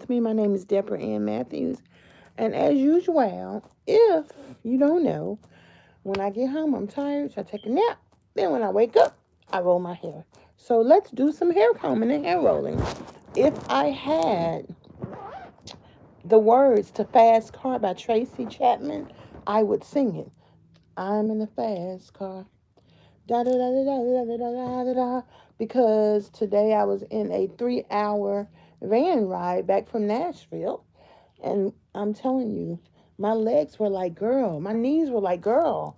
with me. My name is Deborah Ann Matthews. And as usual, if you don't know, when I get home, I'm tired, so I take a nap. Then when I wake up, I roll my hair. So let's do some hair combing and hair rolling. If I had the words to Fast Car by Tracy Chapman, I would sing it. I'm in a fast car. Da da da da da da da da da da. Because today I was in a 3 hour van ride back from Nashville. And I'm telling you, my legs were like, girl. My knees were like, girl.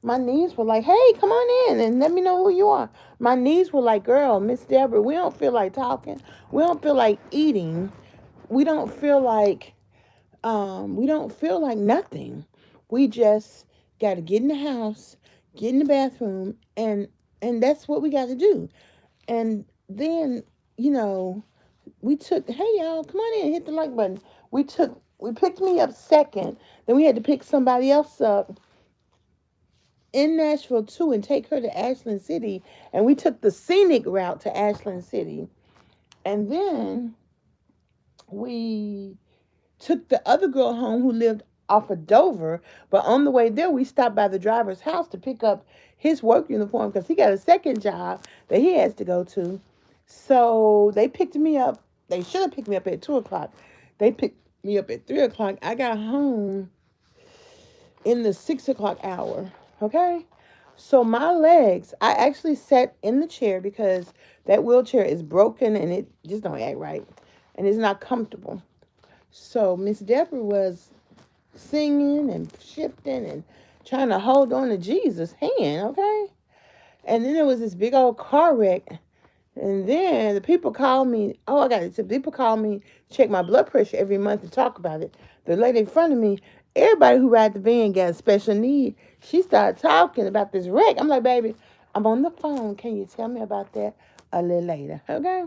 My knees were like, hey, come on in and let me know who you are. My knees were like, girl, Miss Deborah, we don't feel like talking. We don't feel like eating. We don't feel like nothing. We just gotta get in the house, get in the bathroom, and that's what we gotta do. And then, you know, we took, hey y'all, come on in, hit the like button. We picked me up second. Then we had to pick somebody else up in Nashville too and take her to Ashland City. And we took the scenic route to Ashland City. And then we took the other girl home who lived off of Dover. But on the way there, we stopped by the driver's house to pick up his work uniform because he got a second job that he has to go to. So they picked me up. They should have picked me up at 2 o'clock. They picked me up at 3 o'clock. I got home in the 6 o'clock hour. Okay. So my legs, I actually sat in the chair because that wheelchair is broken and it just don't act right. And it's not comfortable. So Miss Deborah was singing and shifting and trying to hold on to Jesus' hand, okay? And then there was this big old car wreck. And then the people called me. Oh, I got it. So people call me, check my blood pressure every month and talk about it. The lady in front of me, everybody who ride the van got a special need. She started talking about this wreck. I'm like, baby, I'm on the phone. Can you tell me about that a little later? Okay?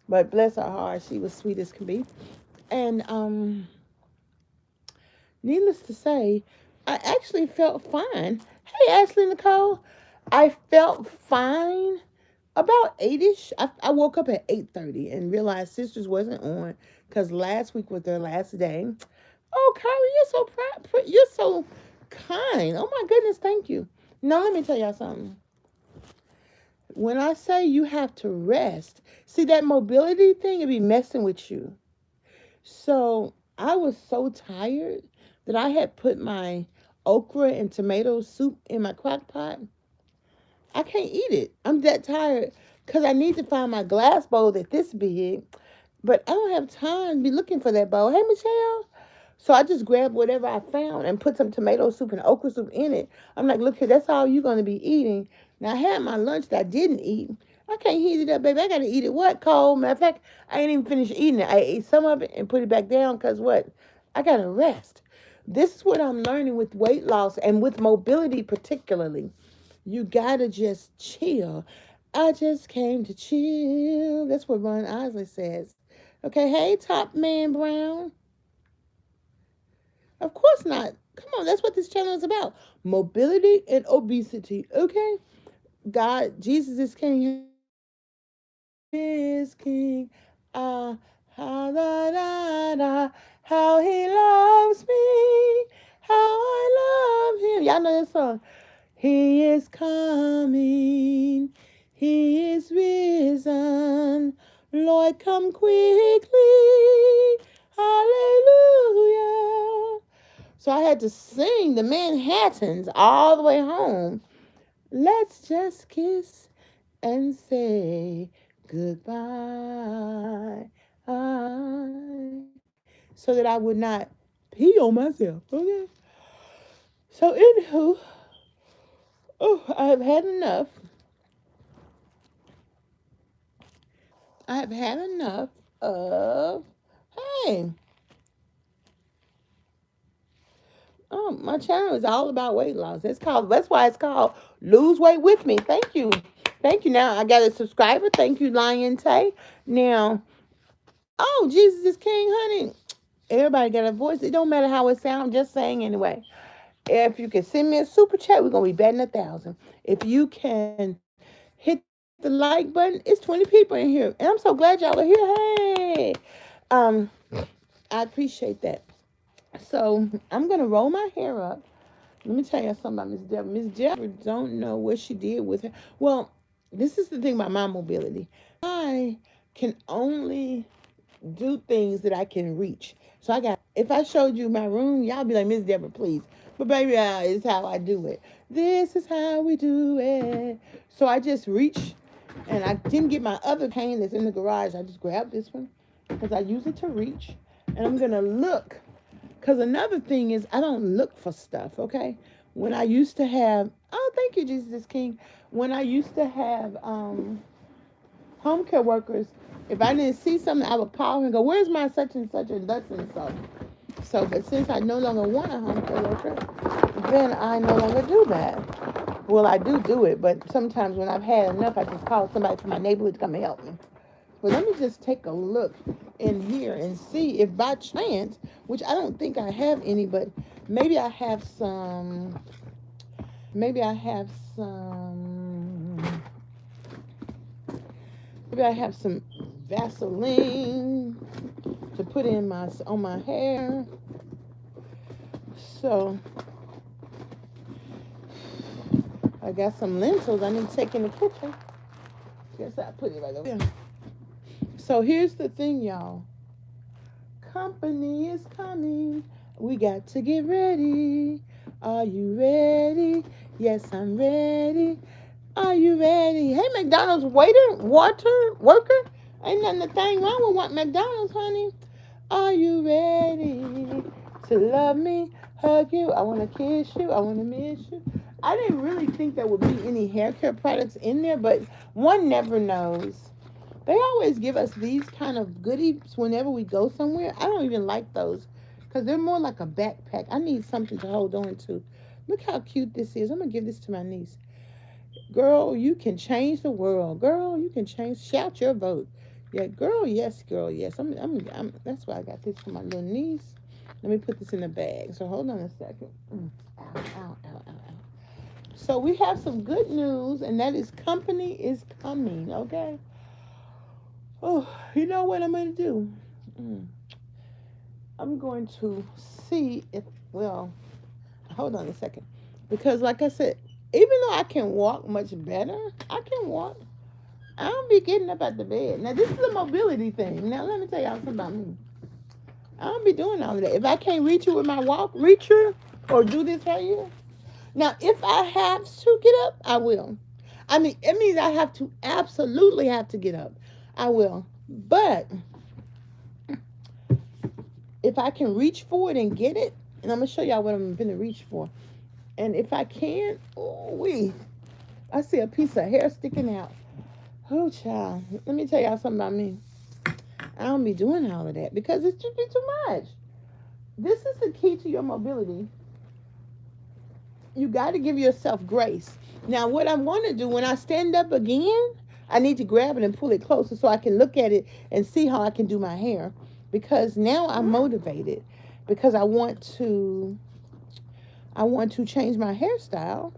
But bless her heart, she was sweet as can be. And needless to say, I actually felt fine. Hey, Ashley Nicole, I felt fine about 8ish. I woke up at 8:30 and realized Sisters wasn't on because last week was their last day. Oh, Kyrie, you're so proud. You're so kind. Oh my goodness, thank you. Now let me tell y'all something. When I say you have to rest, see that mobility thing, it be messing with you. So I was so tired that I had put my okra and tomato soup in my crock pot. I can't eat it. I'm that tired because I need to find my glass bowl that this big, but I don't have time to be looking for that bowl. Hey, Michelle. So I just grabbed whatever I found and put some tomato soup and okra soup in it. I'm like, look here, that's all you're going to be eating. Now, I had my lunch that I didn't eat. I can't heat it up, baby. I got to eat it what, cold? Matter of fact, I ain't even finished eating it. I ate some of it and put it back down because what? I got to rest. This is what I'm learning with weight loss and with mobility particularly. You got to just chill. I just came to chill. That's what Ron Isley says. Okay, hey, Top Man Brown. Of course not. Come on, that's what this channel is about. Mobility and obesity. Okay? God, Jesus is king. Is king. Ah, ha, da, da, da. How he loves me. How I love him. Y'all know that song. He is coming. He is risen. Lord, come quickly. Hallelujah. So I had to sing the Manhattans all the way home. Let's just kiss and say goodbye. So that I would not pee on myself. Okay. So anywho, oh, I have had enough. I have had enough of hey. Oh, my channel is all about weight loss. That's why it's called Lose Weight With Me. Thank you. Thank you. Now I got a subscriber. Thank you, Lion Tay. Now, oh, Jesus is King, honey. Everybody got a voice. It don't matter how it sounds, just saying anyway. If you can send me a super chat, we're gonna be betting 1,000. If you can hit the like button, it's 20 people in here. And I'm so glad y'all are here. Hey. Um, I appreciate that. So I'm gonna roll my hair up. Let me tell you something about Miss Deborah. Miss Deborah don't know what she did with her. Well, this is the thing about my mobility. I can only do things that I can reach. So if I showed you my room, y'all be like, Miss Deborah, please. But baby, it's how I do it. This is how we do it. So I just reach, and I didn't get my other cane that's in the garage. I just grabbed this one because I use it to reach. And I'm going to look. Because another thing is, I don't look for stuff, okay? When I used to have, oh, thank you, Jesus King. When I used to have home care workers, if I didn't see something, I would call and go, where's my such and such and thus and so. So, but since I no longer want a home care worker, then I no longer do that. Well, I do it, but sometimes when I've had enough, I just call somebody from my neighborhood to come and help me. But let me just take a look in here and see if by chance, which I don't think I have any, but maybe I have some, maybe I have some, maybe I have some Vaseline to put in my on my hair. So I got some lentils I need to take in the kitchen. Guess I put it right over there. So here's the thing, y'all. Company is coming. We got to get ready. Are you ready? Yes, I'm ready. Are you ready? Hey, McDonald's waiter, water worker. Ain't nothing a thing wrong with what McDonald's, honey. Are you ready to love me, hug you? I want to kiss you. I want to miss you. I didn't really think there would be any hair care products in there, but one never knows. They always give us these kind of goodies whenever we go somewhere. I don't even like those because they're more like a backpack. I need something to hold on to. Look how cute this is. I'm going to give this to my niece. Girl, you can change the world. Girl, you can change. Shout your vote. Yeah, girl, yes, girl, yes. That's why I got this for my little niece. Let me put this in the bag. So hold on a second. Ow, ow, ow, ow, ow. So we have some good news, and that is company is coming, okay? Oh, you know what I'm going to do? Mm. I'm going to see if, well, hold on a second. Because, like I said, even though I can walk much better, I can walk. I don't be getting up out the bed. Now, this is a mobility thing. Now, let me tell y'all something about me. I don't be doing all of that. If I can't reach you with my walk, reacher, or do this right here. Now, if I have to get up, I will. I mean, it means I have to absolutely have to get up. I will. But if I can reach for it and get it, and I'm gonna show y'all what I'm gonna reach for. And if I can, oh I see a piece of hair sticking out. Oh child, let me tell y'all something about me. I don't be doing all of that because it's just be too much. This is the key to your mobility. You got to give yourself grace. Now, what I want to do when I stand up again, I need to grab it and pull it closer so I can look at it and see how I can do my hair. Because now I'm motivated because I want to change my hairstyle.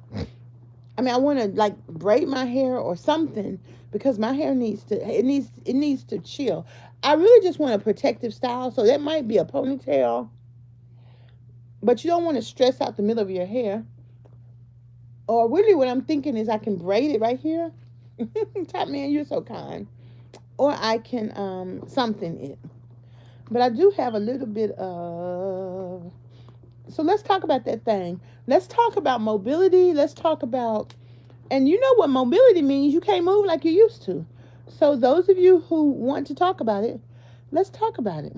I mean, I want to like braid my hair or something because my hair needs to chill. I really just want a protective style, so that might be a ponytail, but you don't want to stress out the middle of your hair. Or really, what I'm thinking is I can braid it right here. Top man, you're so kind. Or I can something it. But I do have a little bit of. So let's talk about that thing. Let's talk about mobility. Let's talk about, and you know what mobility means? You can't move like you used to. So those of you who want to talk about it, let's talk about it.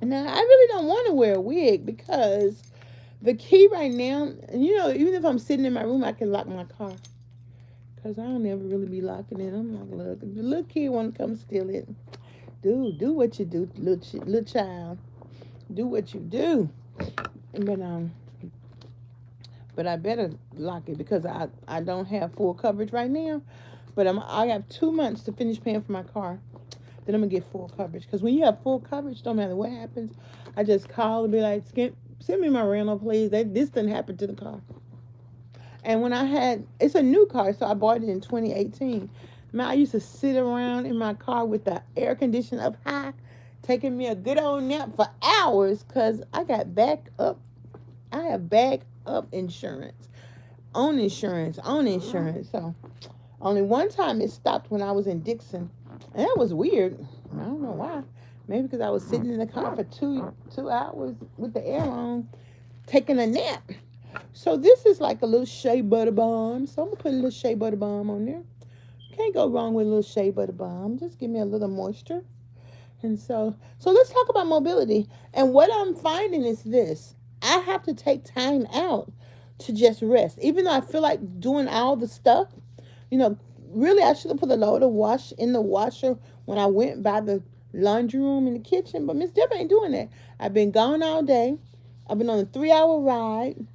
Now I really don't want to wear a wig because the key right now, even if I'm sitting in my room, I can lock my car. Because I don't ever really be locking it. I'm like, look, if the little kid want to come steal it, do what you do, little child. Do what you do. But but I better lock it because I don't have full coverage right now. But I have 2 months to finish paying for my car. Then I'm gonna get full coverage. Because when you have full coverage, don't matter what happens, I just call and be like, send me my rental, please. This didn't happen to the car. And when it's a new car, so I bought it in 2018. Man, I used to sit around in my car with the air conditioning up high taking me a good old nap for hours because I got back up. I have back up insurance, on insurance. So only one time it stopped when I was in Dixon, and that was weird. I don't know why. Maybe because I was sitting in the car for 2 hours with the air on, taking a nap. So this is like a little shea butter balm. So I'm gonna put a little shea butter balm on there. Can't go wrong with a little shea butter balm. Just give me a little moisture. And so let's talk about mobility. And what I'm finding is this: I have to take time out to just rest, even though I feel like doing all the stuff. You know, really, I should have put a load of wash in the washer when I went by the laundry room in the kitchen. But Miss Deborah ain't doing that. I've been gone all day. I've been on a 3 hour ride.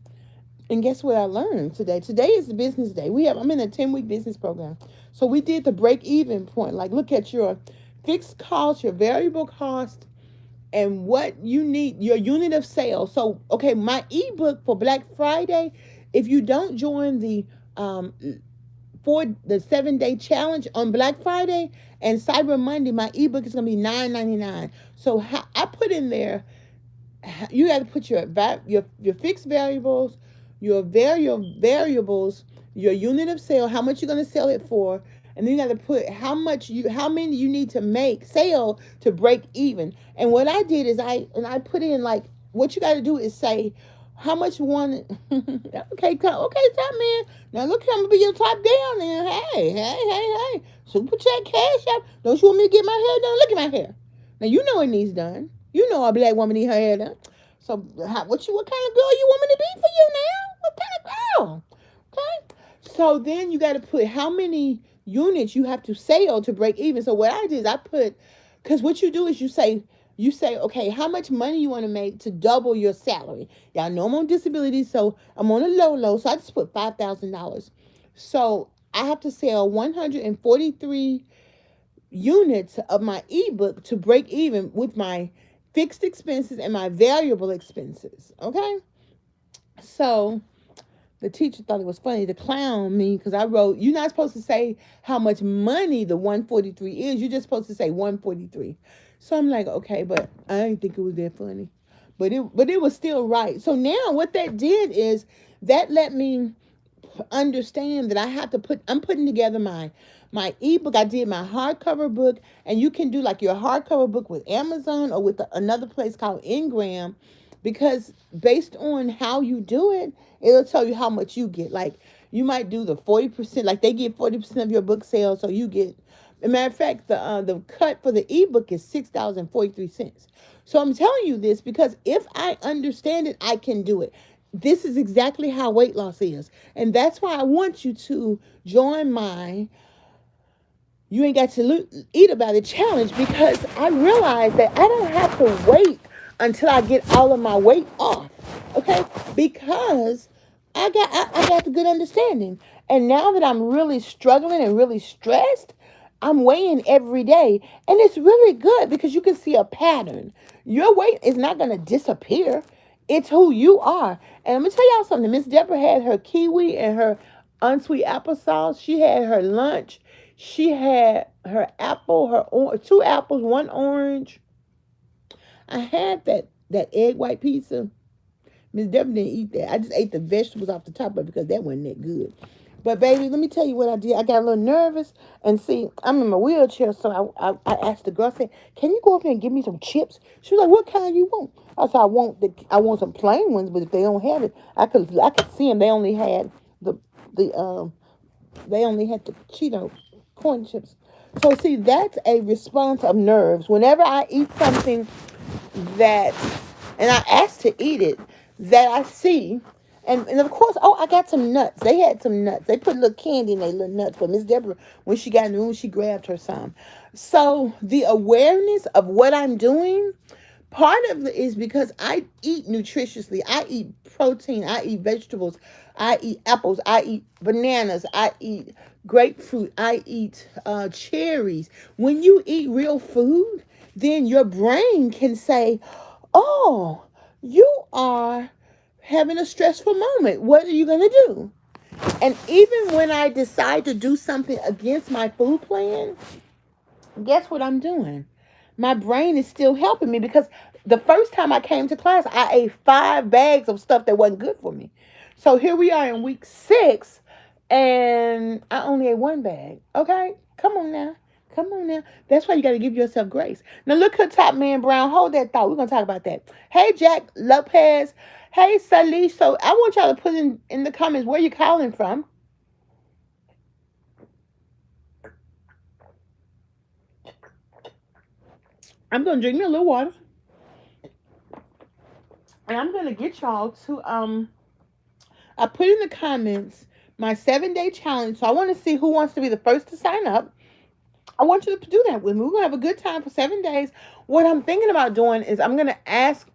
And guess what I learned today? Today is the business day. I'm in a 10-week business program. So we did the break even point. Like look at your fixed cost, your variable cost, and what you need, your unit of sale. So okay, my ebook for Black Friday, if you don't join um for the 7-day challenge on Black Friday and Cyber Monday, my ebook is gonna be $9.99. So I put in there, you got to put your fixed variables, your variables, your unit of sale, how much you're going to sell it for, and then you got to put how many you need to make sale to break even. And what I did is I put in like what you got to do is say how much one. Okay, top man. Now look, I'm gonna be your top down there. Hey. Super chat cash out. Don't you want me to get my hair done? Look at my hair. Now you know it needs done. You know a black woman need her hair done. So what kind of girl you want me to be for you now? What kind of girl? Okay. So then you got to put how many units you have to sell to break even. So what I did is I put, because what you do is you say, okay, how much money you want to make to double your salary. Y'all know I'm on disability, so I'm on a low, so I just put $5,000. So I have to sell 143 units of my ebook to break even with my fixed expenses and my variable expenses. Okay? So the teacher thought it was funny to clown me because I wrote, you're not supposed to say how much money the 143 is. You're just supposed to say 143. So I'm like, okay, but I didn't think it was that funny. But it was still right. So now what that did is that let me understand that I'm putting together my ebook. I did my hardcover book, and you can do like your hardcover book with Amazon or with another place called Ingram, because based on how you do it, it'll tell you how much you get. Like you might do the 40%, like they get 40% of your book sales, so you get. As a matter of fact, the cut for the ebook is $6.43. So I'm telling you this because if I understand it, I can do it. This is exactly how weight loss is. And that's why I want you to join my You Ain't Got to Eat About It challenge, because I realize that I don't have to wait until I get all of my weight off. Okay? Because I got the good understanding. And now that I'm really struggling and really stressed, I'm weighing every day. And it's really good because you can see a pattern. Your weight is not going to disappear. It's who you are. And I'm going to tell y'all something. Miss Deborah had her kiwi and her unsweet applesauce. She had her lunch. She had her apple, two apples, one orange. I had that egg white pizza. Miss Deborah didn't eat that. I just ate the vegetables off the top of it because that wasn't that good. But baby, let me tell you what I did. I got a little nervous, and see, I'm in my wheelchair, so I asked the girl, I said, "Can you go up there and give me some chips?" She was like, "What kind you want?" I said, I want some plain ones, but if they don't have it, I could see them. The the um they only had the Cheeto corn chips. So see, that's a response of nerves. Whenever I eat something that, and I asked to eat it, that I see. And of course, oh, I got some nuts. They had some nuts. They put a little candy in their little nuts. But Miss Deborah, when she got in the room, she grabbed her some. So the awareness of what I'm doing, part of it is because I eat nutritiously. I eat protein. I eat vegetables. I eat apples. I eat bananas. I eat grapefruit. I eat cherries. When you eat real food, then your brain can say, oh, you are having a stressful moment. What are you going to do? And even when I decide to do something against my food plan, guess what I'm doing? my brain is still helping me because the first time I came to class, I ate 5 bags of stuff that wasn't good for me. So here we are in week 6, and I only ate 1 bag. Okay, come on now. Come on now. That's why you got to give yourself grace. Now look at Top Man Brown. Hold that thought. We're going to talk about that. Hey, Jack Lopez. Hey, Salish. So I want y'all to put in the comments where you're calling from. I'm going to drink me a little water. And I'm going to get y'all to I put in the comments my 7-day challenge. So I want to see who wants to be the first to sign up. I want you to do that with me. We're going to have a good time for 7 days. What I'm thinking about doing is I'm going to ask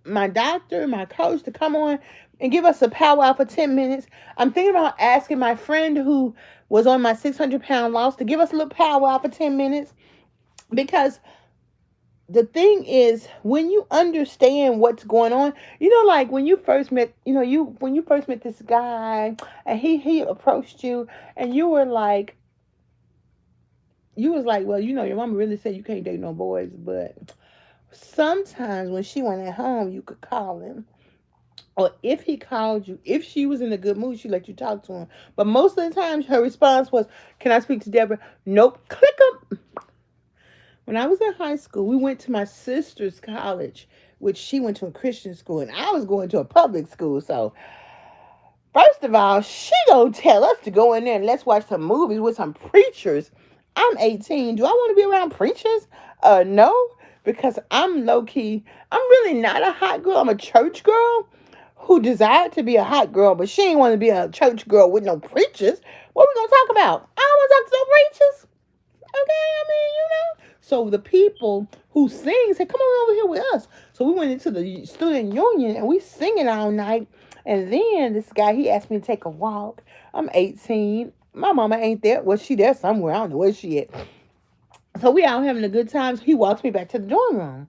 my doctor, my coach to come on and give us a powwow for 10 minutes. I'm thinking about asking my friend who was on my 600-pound loss to give us a little powwow for 10 minutes because the thing is when you understand what's going on, like when you first met, you when you first met this guy and he approached you and you was like, well, your mama really said you can't date no boys, but sometimes when she went at home, you could call him. Or if he called you, if she was in a good mood, she let you talk to him. But most of the time, her response was, "Can I speak to Deborah?" Nope. Click up. When I was in high school, we went to my sister's college, which she went to a Christian school, and I was going to a public school. So, first of all, she gonna tell us to go in there and let's watch some movies with some preachers. I'm 18. Do I want to be around preachers? No, because I'm low key. I'm really not a hot girl. I'm a church girl who desired to be a hot girl, but she ain't want to be a church girl with no preachers. What we gonna talk about? I don't want to talk to no preachers. Okay, I mean, So the people who sing said, "Come on over here with us." So we went into the student union and we singing all night. And then this guy, he asked me to take a walk. I'm 18. My mama ain't there. Well, she there somewhere. I don't know where she at. So we out having a good time. So he walks me back to the dorm room.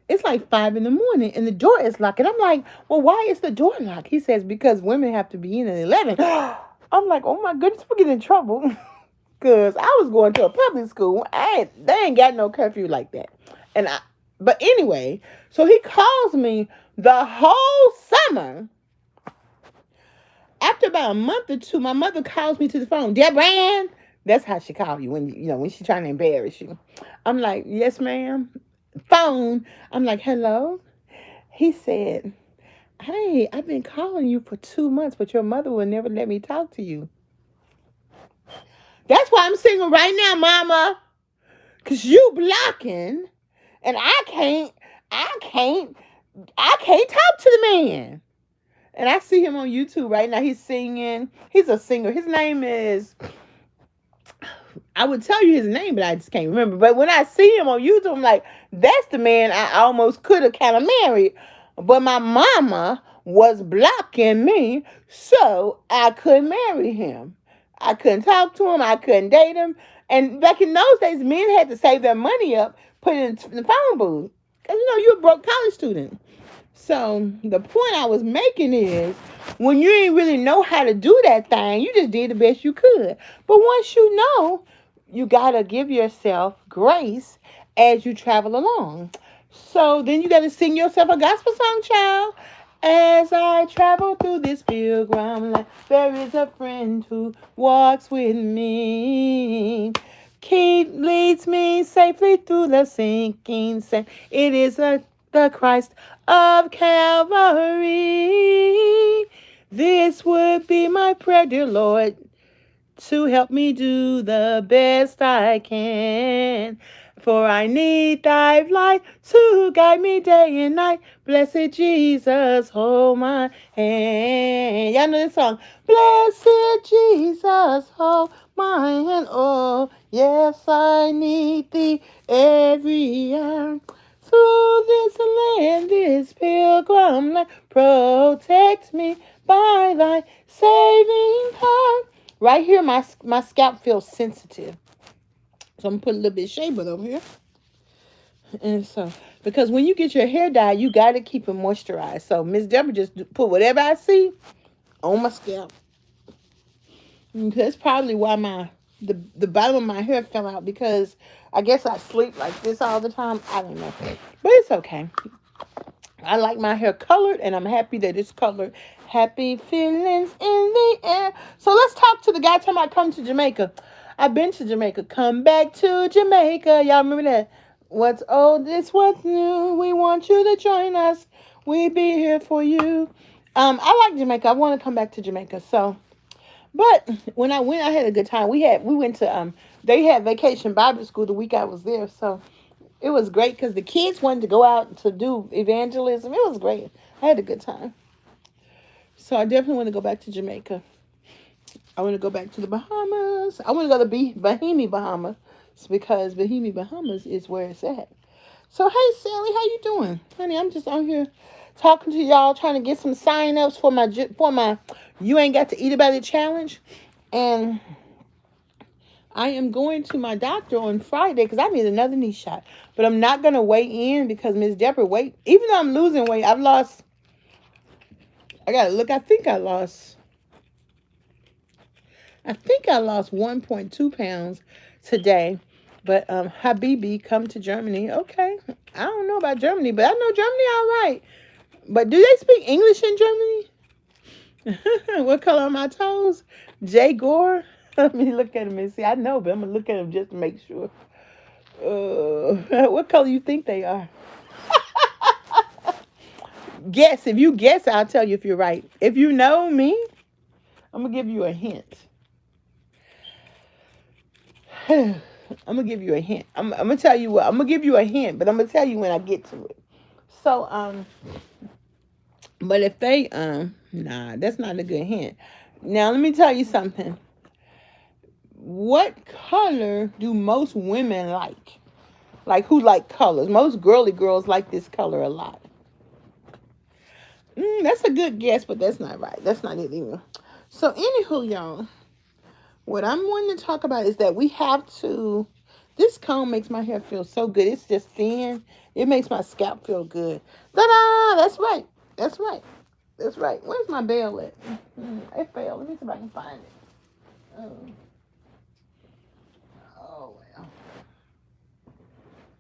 It's like 5 in the morning and the door is locked. And I'm like, well, why is the door locked? He says, because women have to be in at 11. I'm like, oh my goodness, we're getting in trouble. Because I was going to a public school. They ain't got no curfew like that. But anyway, so he calls me the whole summer. After about a month or two, my mother calls me to the phone. Deborah, that's how she calls you when she's trying to embarrass you. I'm like, yes, ma'am. Phone. I'm like, hello. He said, hey, I've been calling you for 2 months, but your mother will never let me talk to you. That's why I'm single right now, mama. Cause you blocking, and I can't, I can't talk to the man. And I see him on YouTube right now. He's singing. He's a singer. His name is. I would tell you his name, but I just can't remember. But when I see him on YouTube, I'm like, that's the man I almost could have kind of married. But my mama was blocking me, so I couldn't marry him. I couldn't talk to him. I couldn't date him. And back in those days, men had to save their money up, put it in the phone booth. Because, you're a broke college student. So the point I was making is when you ain't really know how to do that thing, you just did the best you could. But once you know, you got to give yourself grace as you travel along. So then you got to sing yourself a gospel song, child. As I travel through this pilgrim land, there is a friend who walks with me. Keep leads me safely through the sinking sand. It is the Christ of Calvary. This would be my prayer, dear Lord, to help me do the best I can. For I need thy light to guide me day and night. Blessed Jesus, hold my hand. Y'all know this song. Blessed Jesus, hold my hand. Oh, yes, I need thee every hour. Through this land, this pilgrim land, protect me by thy saving power. Right here, my scalp feels sensitive. So I'm going to put a little bit of shea butter over here. And so, because when you get your hair dyed, you got to keep it moisturized. So Miss Deborah just put whatever I see on my scalp. That's probably why the bottom of my hair fell out because I guess I sleep like this all the time. I don't know, but it's okay. I like my hair colored, and I'm happy that it's colored. Happy feelings in the air. So let's talk to the guy talking about come to Jamaica. I've been to Jamaica. Come back to Jamaica. Y'all remember that? What's old is what's new. We want you to join us. We be here for you. I like Jamaica. I want to come back to Jamaica. So, but when I went, I had a good time. We went to they had vacation Bible school the week I was there. So it was great because the kids wanted to go out to do evangelism. It was great. I had a good time. So I definitely want to go back to Jamaica. I want to go back to the Bahamas. I want to go to Bahimi, Bahamas, because Bahimi, Bahamas is where it's at. So hey, Sally, how you doing, honey? I'm just on here talking to y'all, trying to get some sign-ups for my You Ain't Got to Eat About It challenge, and I am going to my doctor on Friday because I need another knee shot. But I'm not gonna weigh in because Miss Deborah weight. Even though I'm losing weight, I've lost. I gotta look. I think I lost. I think I lost 1.2 pounds today. But Habibi come to Germany. Okay, I don't know about Germany, but I know Germany all right. But do they speak English in Germany? What color are my toes? Jay Gore. Let me look at him and see. I know, but I'm gonna look at him just to make sure. What color you think they are? Guess. If you guess, I'll tell you if you're right. If you know me, I'm gonna give you a hint. I'm gonna give you a hint. I'm gonna tell you what. I'm gonna give you a hint, but I'm gonna tell you when I get to it. So but if they nah, that's not a good hint. Now let me tell you something. What color do most women like? Like who like colors? Most girly girls like this color a lot. That's a good guess, but that's not right. That's not it either. So, anywho, y'all, what I'm wanting to talk about is that we have to. This comb makes my hair feel so good. It's just thin. It makes my scalp feel good. Ta-da! That's right. That's right. That's right. Where's my bell at? It fell. Let me see if I can find it. Oh, oh well.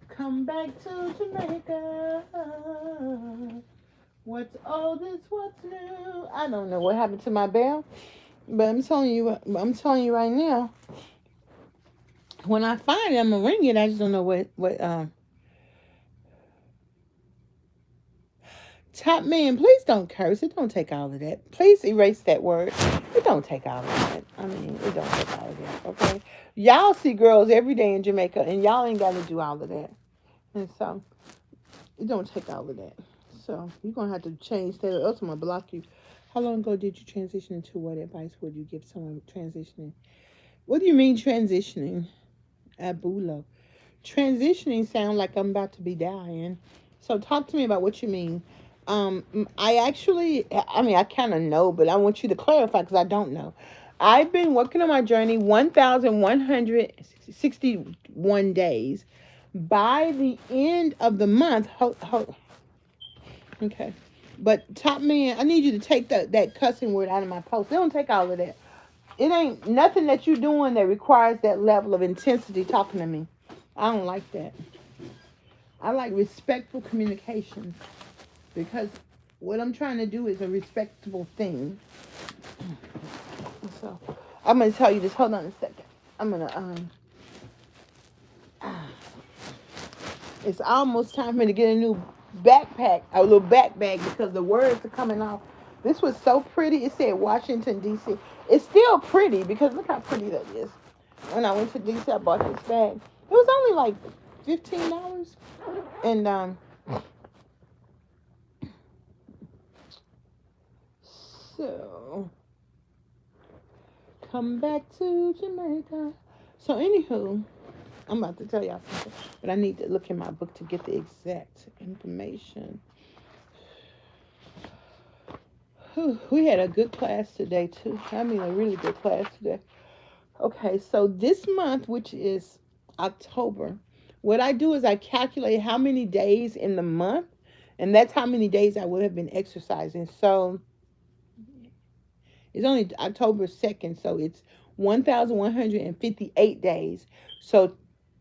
Come back to Jamaica. What's old is what's new. I don't know what happened to my bell, but I'm telling you right now. When I find it, I'm gonna ring it. I just don't know what. Top man, please don't curse. It don't take all of that. Please erase that word. It don't take all of that. I mean, it don't take all of that. Okay, y'all see girls every day in Jamaica, and y'all ain't got to do all of that. And so it don't take all of that. So you're gonna have to change that, or else I'm gonna block you. How long ago did you transition into what advice would you give someone transitioning? What do you mean transitioning? Abulo. Transitioning sound like I'm about to be dying. So talk to me about what you mean. I mean, I kind of know, but I want you to clarify because I don't know. I've been working on my journey 1,161 days. By the end of the month, okay. But top man, I need you to take that cussing word out of my post. They don't take all of that. It ain't nothing that you're doing that requires that level of intensity talking to me. I don't like that. I like respectful communication because what I'm trying to do is a respectable thing. So I'm gonna tell you this. Hold on a second. I'm gonna It's almost time for me to get a new backpack, a little backpack because the words are coming off. This was so pretty. It said Washington D.C. It's still pretty because look how pretty that is. When I went to D.C., I bought this bag. It was only like $15, and so come back to Jamaica. So anywho, I'm about to tell y'all something, but I need to look in my book to get the exact information. Whew, we had a good class today too. I mean, a really good class today. Okay, so this month, which is October, what I do is I calculate how many days in the month, and that's how many days I would have been exercising. So it's only October 2nd, so it's 1,158 days. So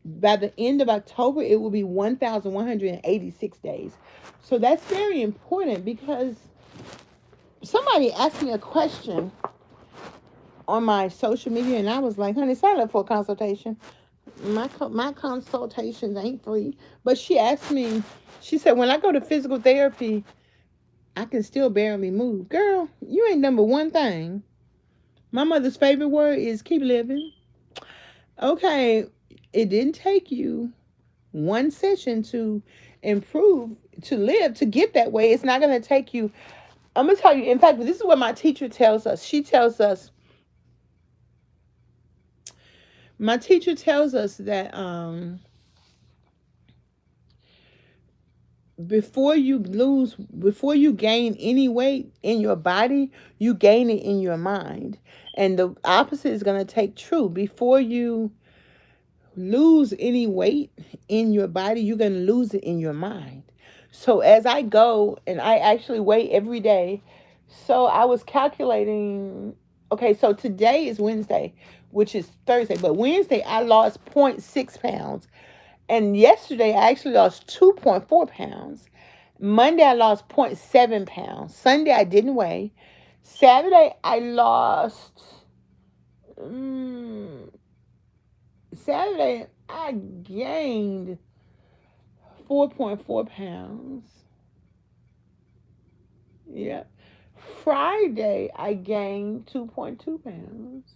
by the end of October, it will be 1,186 days. So that's very important because somebody asked me a question on my social media, and I was like, honey, sign up for a consultation. My consultations ain't free. But she asked me, she said, when I go to physical therapy, I can still barely move. Girl, you ain't number one thing. My mother's favorite word is keep living. Okay, it didn't take you one session to improve, to live, to get that way. It's not going to take you. I'm going to tell you, in fact, this is what my teacher tells us. She tells us, my teacher tells us that before you gain any weight in your body, you gain it in your mind. And the opposite is going to take true. Before you lose any weight in your body, you're going to lose it in your mind. So as I go and I actually weigh every day, so I was calculating, okay, so today is Wednesday, which is Thursday, but Wednesday I lost zero point 0.6 pounds. And yesterday I actually lost 2.4 pounds. Monday I lost zero point 0.7 pounds. Sunday I didn't weigh. Saturday I lost. Mm, Saturday I gained 4.4 pounds. Yeah. Friday I gained 2.2 pounds.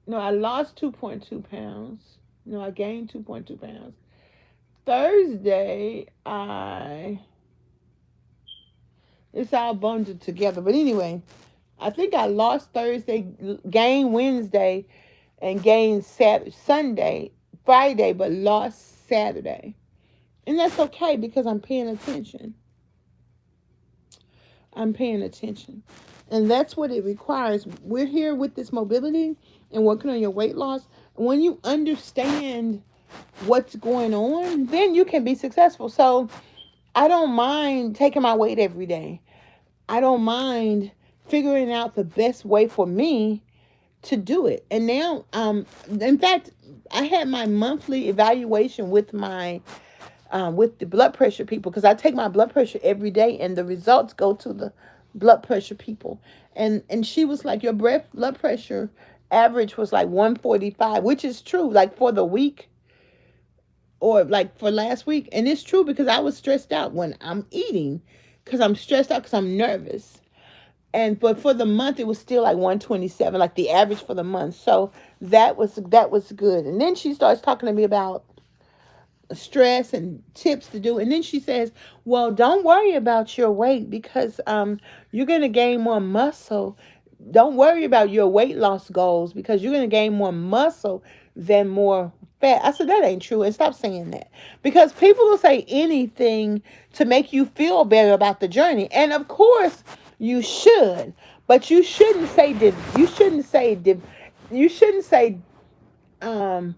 No, I lost 2.2 pounds. No, I gained 2.2 pounds. Thursday I it's all bundled together. But anyway, I think I lost Thursday, gained Wednesday, and gained Saturday, Sunday, Friday, but lost Saturday. And that's okay because I'm paying attention. I'm paying attention. And that's what it requires. We're here with this mobility and working on your weight loss. When you understand what's going on, then you can be successful. So I don't mind taking my weight every day. I don't mind figuring out the best way for me to do it. And now, in fact, I had my monthly evaluation with the blood pressure people because I take my blood pressure every day, and the results go to the blood pressure people. And she was like, your blood pressure average was like 145, which is true. Like for the week or like for last week, and it's true because I was stressed out when I'm eating because I'm stressed out because I'm nervous. And but for the month it was still like 127, like the average for the month. So that was good. And then she starts talking to me about stress and tips to do. And then she says, well, don't worry about your weight because you're going to gain more muscle. Don't worry about your weight loss goals because you're going to gain more muscle than more fat. I said, that ain't true. And stop saying that because people will say anything to make you feel better about the journey. And of course you should, but you shouldn't say um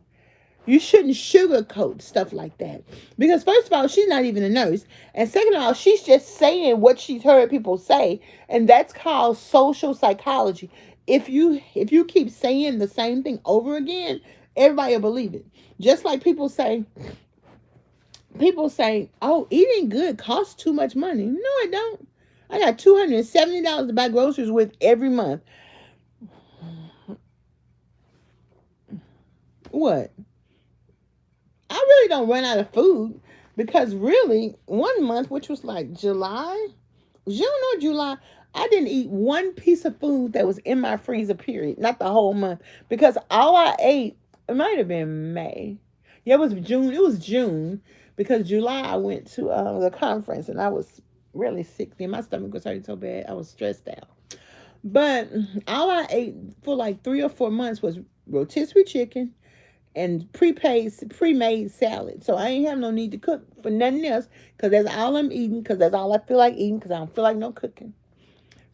you shouldn't sugarcoat stuff like that. Because first of all, she's not even a nurse. And second of all, she's just saying what she's heard people say. And that's called social psychology. If you keep saying the same thing over again, everybody will believe it. Just like people say, oh, eating good costs too much money. No, it don't. I got $270 to buy groceries with every month. What? I really don't run out of food because really one month, which was like July, June or July, I didn't eat one piece of food that was in my freezer. Period. Not the whole month because all I ate. It might have been May. Yeah, it was June. It was June because July I went to the conference and I was really sick. And my stomach was hurting so bad. I was stressed out. But all I ate for like 3 or 4 months was rotisserie chicken and pre-made salad. So I ain't have no need to cook for nothing else because that's all I'm eating because that's all I feel like eating because I don't feel like no cooking.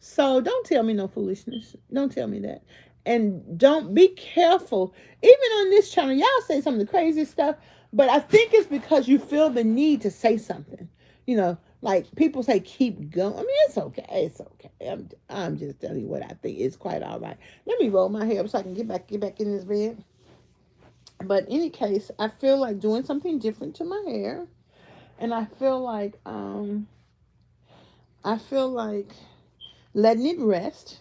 So don't tell me no foolishness. Don't tell me that. And don't be careful. Even on this channel, y'all say some of the crazy stuff, but I think it's because you feel the need to say something. You know, Like people say, keep going. I mean, it's okay. It's okay. I'm just telling you what I think. It's quite all right. Let me roll my hair up so I can get back in this bed. But in any case, I feel like doing something different to my hair, and I feel like letting it rest,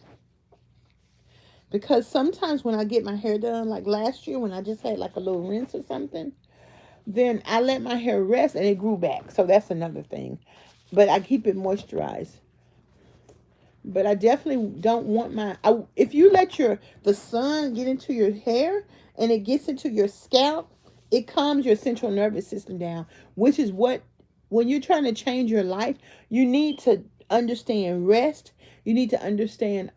because sometimes when I get my hair done, like last year when I just had like a little rinse or something, then I let my hair rest and it grew back. So that's another thing. But I keep it moisturized. But I definitely don't want if you let the sun get into your hair and it gets into your scalp, it calms your central nervous system down, which is what, when you're trying to change your life, you need to understand rest. You need to understand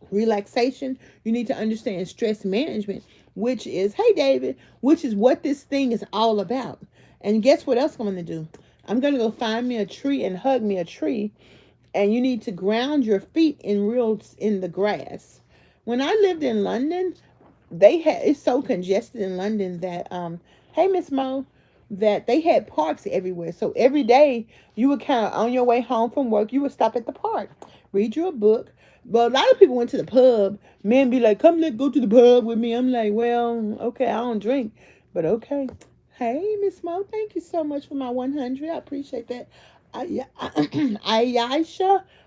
relaxation. You need to understand stress management, which is, hey David, which is what this thing is all about. And guess what else I'm going to do? I'm going to go find me a tree and hug me a tree, and you need to ground your feet in the grass. When I lived in London, it's so congested in London that hey Miss Mo, that they had parks everywhere. So every day you would kind of on your way home from work, you would stop at the park, read you a book. But a lot of people went to the pub. Men be like, "Come, let's go to the pub with me." I'm like, "Well, okay, I don't drink, but okay." Hey, Miss Mo, thank you so much for my 100. I appreciate that. Ayesha,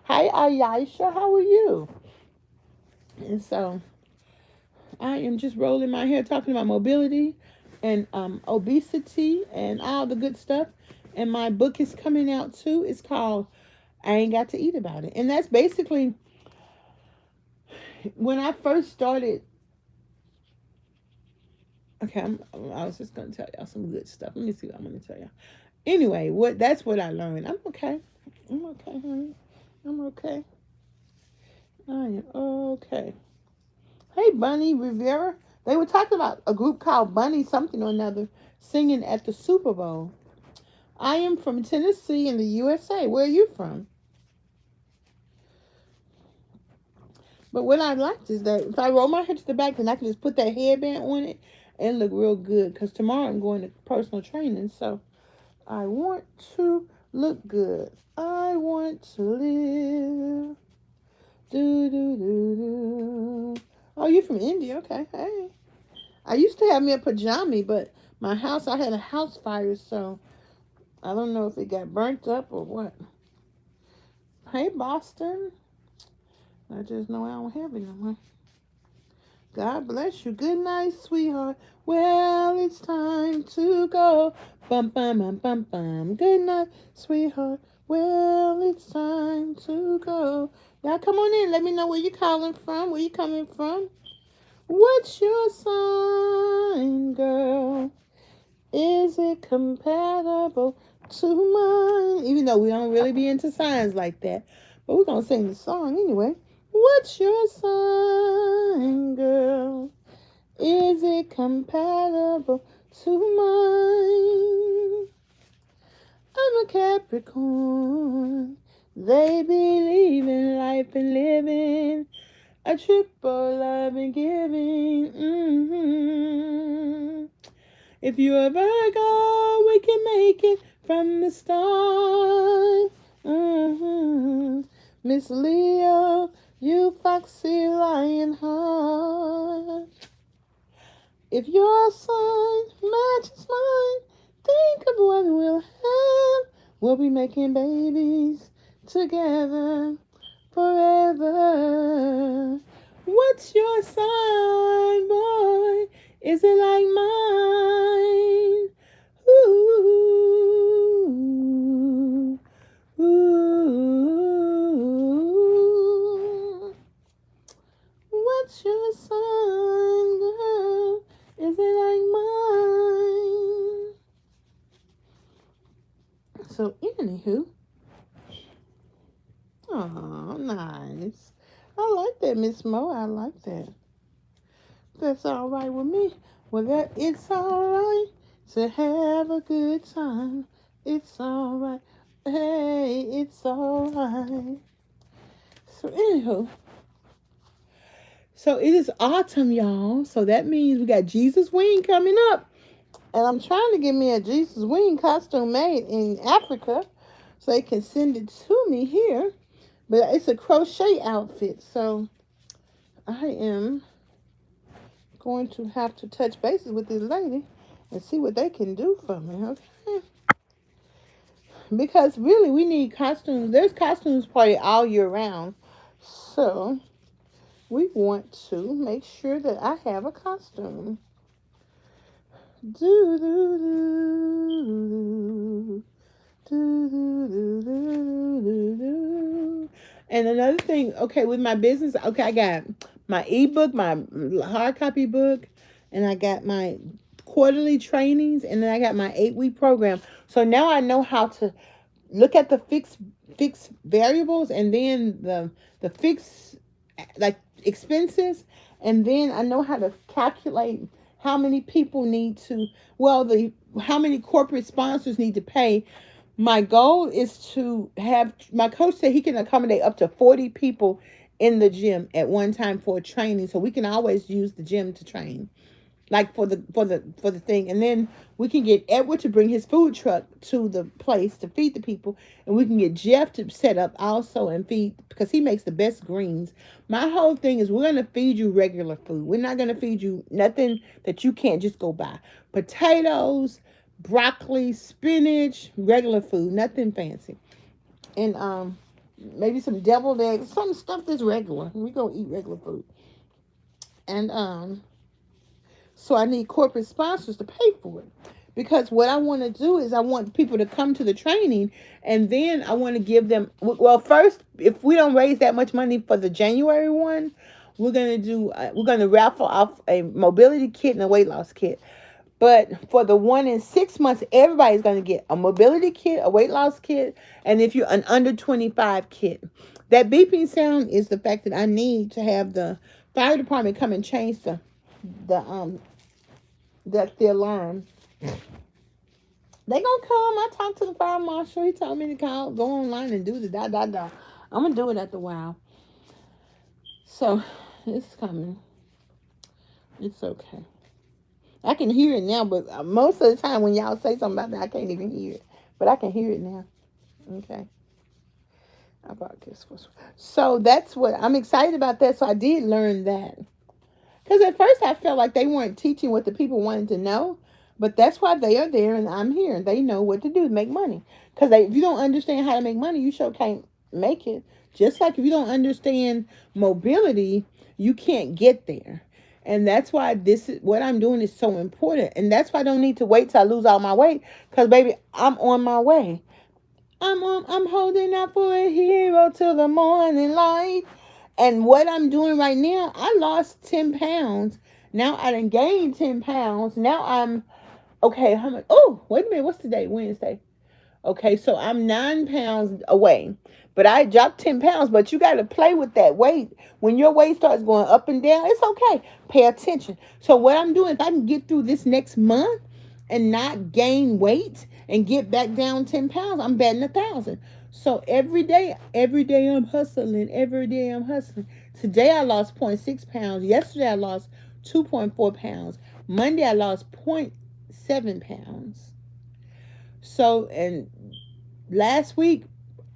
hi Ayesha, how are you? And so I am just rolling my hair, talking about mobility and obesity and all the good stuff. And my book is coming out too. It's called I Ain't Got to Eat About It. And that's basically when I first started. Okay, I was just going to tell y'all some good stuff. Let me see what I'm going to tell y'all. Anyway, that's what I learned. I'm okay. I'm okay, honey. I'm okay. I am okay. Hey, Bunny Rivera. They were talking about a group called Bunny something or another singing at the Super Bowl. I am from Tennessee in the USA. Where are you from? But what I liked is that if I roll my hair to the back, then I can just put that headband on it and look real good. Because tomorrow I'm going to personal training. So I want to look good. I want to live. Do, do, do, do. Oh, you're from India. Okay. Hey. I used to have me a pajama, but I had a house fire, so I don't know if it got burnt up or what. Hey, Boston. I just know I don't have it no more. God bless you. Good night, sweetheart. Well, it's time to go. Bum, bum, bum, bum, bum. Good night, sweetheart. Well, it's time to go. Y'all come on in. Let me know where you calling from. Where you coming from? What's your sign, girl? Is it compatible to mine? Even though we don't really be into signs like that. But we're going to sing the song anyway. What's your sign, girl? Is it compatible to mine? I'm a Capricorn. They believe in life and living. A triple love and giving. If you're a Virgo, we can make it from the start. Miss Leo, you foxy lion heart. If your sign matches mine, think of what we'll have. We'll be making babies together forever. What's your sign, boy? Is it like mine? Ooh, ooh. What's your sign, girl? Is it like mine? So, anywho, oh, nice. I like that, Miss Mo. I like that. That's all right with me. Well, it's all right to have a good time. It's all right. Hey, it's all right. So, anywho, so it is autumn, y'all. So that means we got Jesus Wing coming up. And I'm trying to get me a Jesus Wing costume made in Africa. so they can send it to me here. But it's a crochet outfit, so I am going to have to touch bases with this lady and see what they can do for me. Okay, because really we need costumes. There's costumes party all year round, so we want to make sure that I have a costume. Do do do do do do do do do. And another thing, okay, with my business, okay, I got my ebook, my hard copy book, and I got my quarterly trainings, and then I got my 8-week program. So now I know how to look at the fixed variables, and then the fixed like expenses, and then I know how to calculate how many people need to, well, the how many corporate sponsors need to pay. My goal is to have, my coach said he can accommodate up to 40 people in the gym at one time for a training, so we can always use the gym to train, like for the thing. And then we can get Edward to bring his food truck to the place to feed the people, and we can get Jeff to set up also and feed, because he makes the best greens. My whole thing is we're going to feed you regular food. We're not going to feed you nothing that you can't just go buy. Potatoes, broccoli, spinach, regular food, nothing fancy. And maybe some deviled eggs, some stuff that's regular. We gonna eat regular food. And so I need corporate sponsors to pay for it. Because what I want to do is I want people to come to the training, and then I want to give them, well, first, if we don't raise that much money for the January one, we're going to raffle off a mobility kit and a weight loss kit. But for the 1 in 6 months, everybody's going to get a mobility kit, a weight loss kit, and if you're an under 25 kit. That beeping sound is the fact that I need to have the fire department come and change the the alarm. They gonna come. I talked to the fire marshal. He told me to call, go online and do the dot dot dot. I'm gonna do it after a while. So it's coming. It's okay. I can hear it now, but most of the time when y'all say something about that, I can't even hear it. But I can hear it now. Okay. I bought this for. So that's what I'm excited about. That. So I did learn that. Because at first I felt like they weren't teaching what the people wanted to know. But that's why they are there and I'm here. They know what to do to make money. Because if you don't understand how to make money, you sure can't make it. Just like if you don't understand mobility, you can't get there. And that's why this is what I'm doing is so important. And that's why I don't need to wait till I lose all my weight. Because baby, I'm on my way. I'm holding out for a hero till the morning light. And what I'm doing right now, I lost 10 pounds. Now I done gained 10 pounds. Now I'm okay. How much? Oh, wait a minute. What's the date? Wednesday. Okay, so I'm 9 pounds away. But I dropped 10 pounds. But you got to play with that weight. When your weight starts going up and down, it's okay. Pay attention. So what I'm doing, if I can get through this next month and not gain weight and get back down 10 pounds, I'm betting 1,000. So every day I'm hustling. Every day I'm hustling. Today I lost zero point 0.6 pounds. Yesterday I lost 2.4 pounds. Monday I lost zero point 0.7 pounds. So, and last week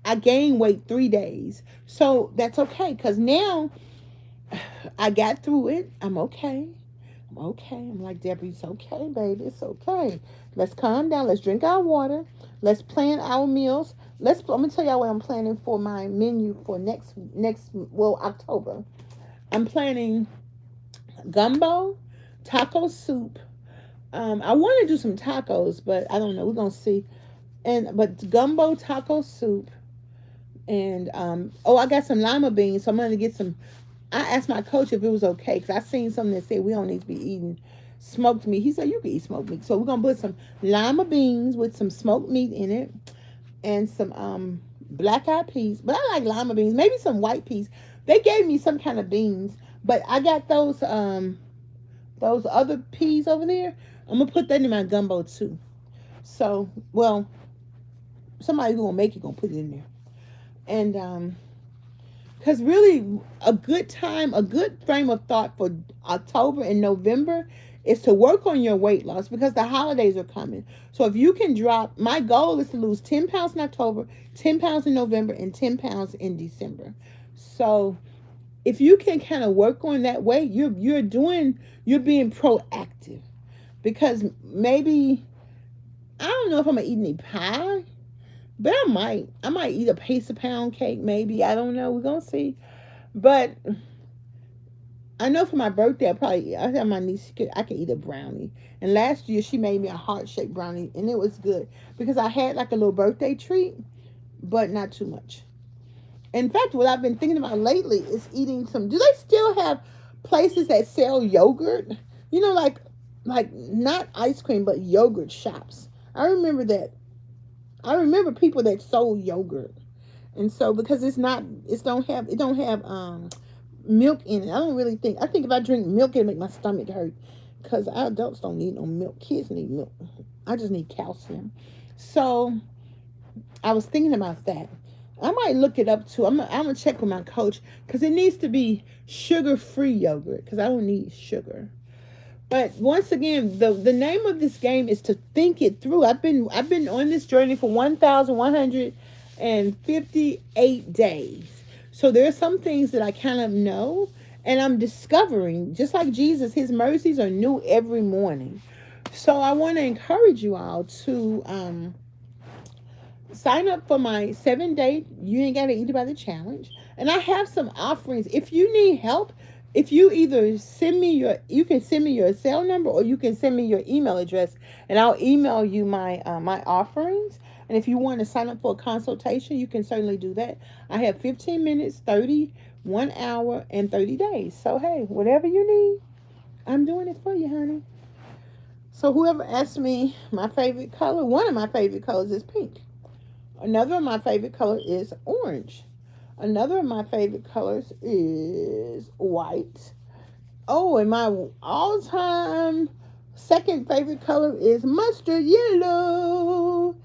I gained weight 3 days. So that's okay because now I got through it. I'm okay. I'm okay. I'm like, Debbie, it's okay, baby. It's okay. Let's calm down. Let's drink our water. Let's plan our meals. I'm gonna tell y'all what I'm planning for my menu for next October. I'm planning gumbo, taco soup. I want to do some tacos, but I don't know. We're gonna see. But gumbo, taco soup, and I got some lima beans, so I'm gonna get some. I asked my coach if it was okay because I seen something that said we don't need to be eating smoked meat. He said you can eat smoked meat, so we're gonna put some lima beans with some smoked meat in it, and some black eyed peas. But I like lima beans, maybe some white peas. They gave me some kind of beans, but I got those other peas over there. I'm gonna put that in my gumbo too. So, well, somebody who gonna make it gonna put it in there, and because really a good frame of thought for October and November is to work on your weight loss because the holidays are coming. So if you can drop, my goal is to lose 10 pounds in October, 10 pounds in November, and 10 pounds in December. So if you can kind of work on that weight, you're being proactive because maybe I don't know if I'm gonna eat any pie, but I might eat a piece of pound cake maybe. I don't know. We're gonna see. But I know for my birthday, I have my niece. I can eat a brownie. And last year she made me a heart shaped brownie, and it was good because I had like a little birthday treat, but not too much. In fact, what I've been thinking about lately is eating some. Do they still have places that sell yogurt? You know, like not ice cream, but yogurt shops. I remember that. I remember people that sold yogurt, and so because it don't have milk in it. I don't really think. I think if I drink milk, it make my stomach hurt. Because adults don't need no milk. Kids need milk. I just need calcium. So I was thinking about that. I might look it up too. I'm gonna check with my coach because it needs to be sugar-free yogurt because I don't need sugar. But once again, the name of this game is to think it through. I've been on this journey for 1,158 days. So there are some things that I kind of know and I'm discovering. Just like Jesus, his mercies are new every morning. So I want to encourage you all to sign up for my 7 day you ain't gotta eat about the challenge, and I have some offerings if you need help. If you either send me your you can send me your cell number or you can send me your email address and I'll email you my offerings. And if you want to sign up for a consultation, you can certainly do that. I have 15 minutes, 30, 1 hour, and 30 days. So hey, whatever you need, I'm doing it for you, honey. So whoever asked me my favorite color, one of my favorite colors is pink. Another of my favorite color is orange. Another of my favorite colors is white. Oh, and my all-time second favorite color is mustard yellow.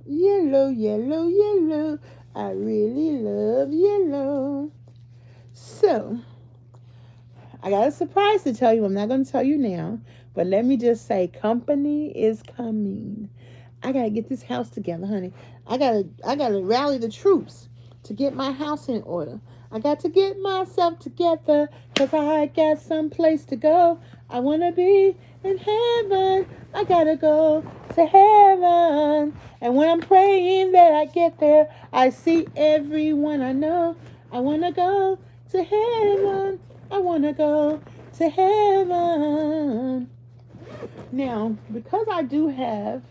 Yellow, yellow, yellow. I really love yellow. So, I got a surprise to tell you. I'm not going to tell you now, but let me just say company is coming. I gotta get this house together, honey. I gotta rally the troops to get my house in order. I got to get myself together because I got some place to go. I wanna be in heaven. I gotta go to heaven. And when I'm praying that I get there, I see everyone I know. I wanna go to heaven. I wanna go to heaven. Now, because I do have